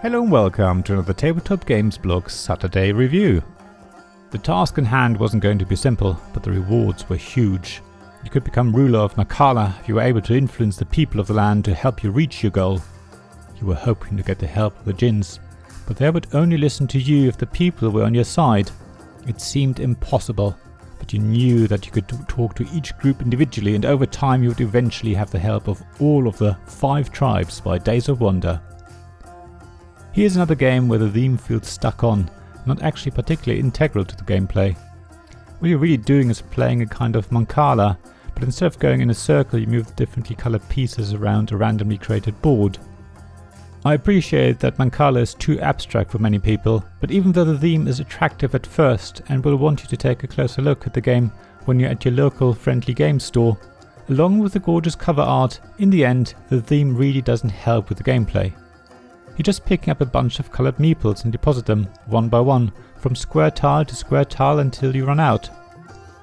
Hello and welcome to another Tabletop Games blog Saturday review. The task in hand wasn't going to be simple, but the rewards were huge. You could become ruler of Naqala if you were able to influence the people of the land to help you reach your goal. You were hoping to get the help of the djinns, but they would only listen to you if the people were on your side. It seemed impossible, but you knew that you could talk to each group individually, and over time you would eventually have the help of all of the 5 tribes by Days of Wonder. Here's another game where the theme feels stuck on, not actually particularly integral to the gameplay. What you're really doing is playing a kind of Naqala, but instead of going in a circle you move the differently coloured pieces around a randomly created board. I appreciate that Naqala is too abstract for many people, but even though the theme is attractive at first and will want you to take a closer look at the game when you're at your local friendly game store, along with the gorgeous cover art, in the end the theme really doesn't help with the gameplay. You're just picking up a bunch of coloured meeples and deposit them, one by one, from square tile to square tile until you run out.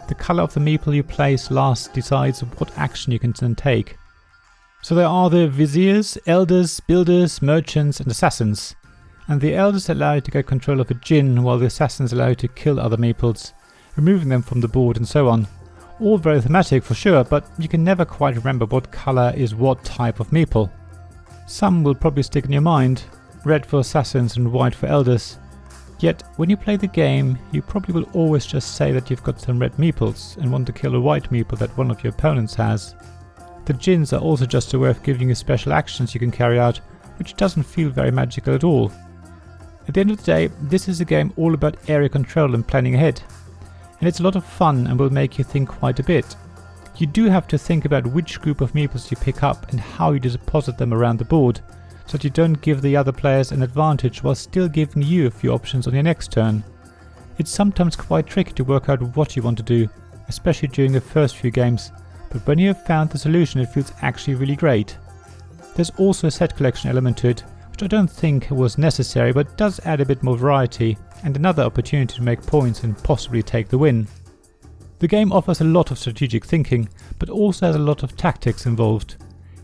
The colour of the meeple you place last decides what action you can then take. So there are the viziers, elders, builders, merchants and assassins. And the elders allow you to get control of a djinn, while the assassins allow you to kill other meeples, removing them from the board and so on. All very thematic for sure, but you can never quite remember what colour is what type of meeple. Some will probably stick in your mind, red for assassins and white for elders. Yet when you play the game, you probably will always just say that you've got some red meeples and want to kill a white meeple that one of your opponents has. The djinns are also just a way of giving you special actions you can carry out, which doesn't feel very magical at all. At the end of the day, this is a game all about area control and planning ahead. And it's a lot of fun and will make you think quite a bit. You do have to think about which group of meeples you pick up and how you deposit them around the board, so that you don't give the other players an advantage while still giving you a few options on your next turn. It's sometimes quite tricky to work out what you want to do, especially during the first few games, but when you have found the solution it feels actually really great. There's also a set collection element to it, which I don't think was necessary, but does add a bit more variety and another opportunity to make points and possibly take the win. The game offers a lot of strategic thinking, but also has a lot of tactics involved.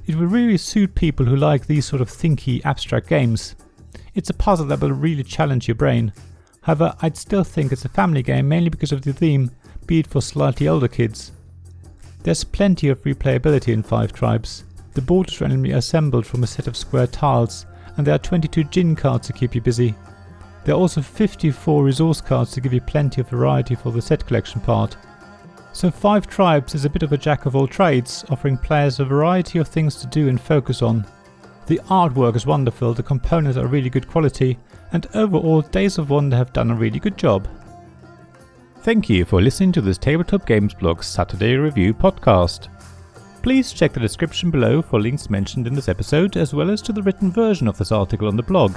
It will really suit people who like these sort of thinky, abstract games. It's a puzzle that will really challenge your brain. However, I'd still think it's a family game mainly because of the theme, be it for slightly older kids. There's plenty of replayability in 5 tribes. The board is randomly assembled from a set of square tiles, and there are 22 djinn cards to keep you busy. There are also 54 resource cards to give you plenty of variety for the set collection part. So 5 tribes is a bit of a jack of all trades, offering players a variety of things to do and focus on. The artwork is wonderful, the components are really good quality, and overall Days of Wonder have done a really good job. Thank you for listening to this Tabletop Games blog Saturday review podcast. Please check the description below for links mentioned in this episode, as well as to the written version of this article on the blog.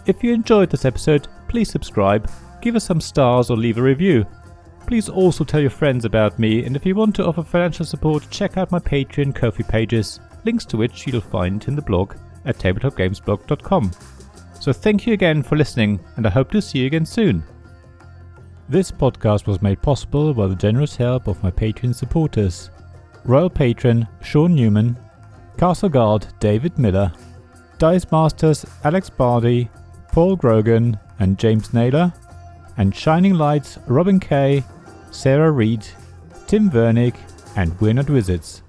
If you enjoyed this episode, please subscribe, give us some stars or leave a review. Please also tell your friends about me, and if you want to offer financial support, check out my Patreon and Ko-fi pages, links to which you'll find in the blog at tabletopgamesblog.com. So thank you again for listening, and I hope to see you again soon. This podcast was made possible by the generous help of my Patreon supporters: Royal Patron Sean Newman, Castle Guard David Miller, Dice Masters Alex Bardi, Paul Grogan and James Naylor, and Shining Lights Robin Kay, Sarah Reed, Tim Vernick and We're Not Wizards.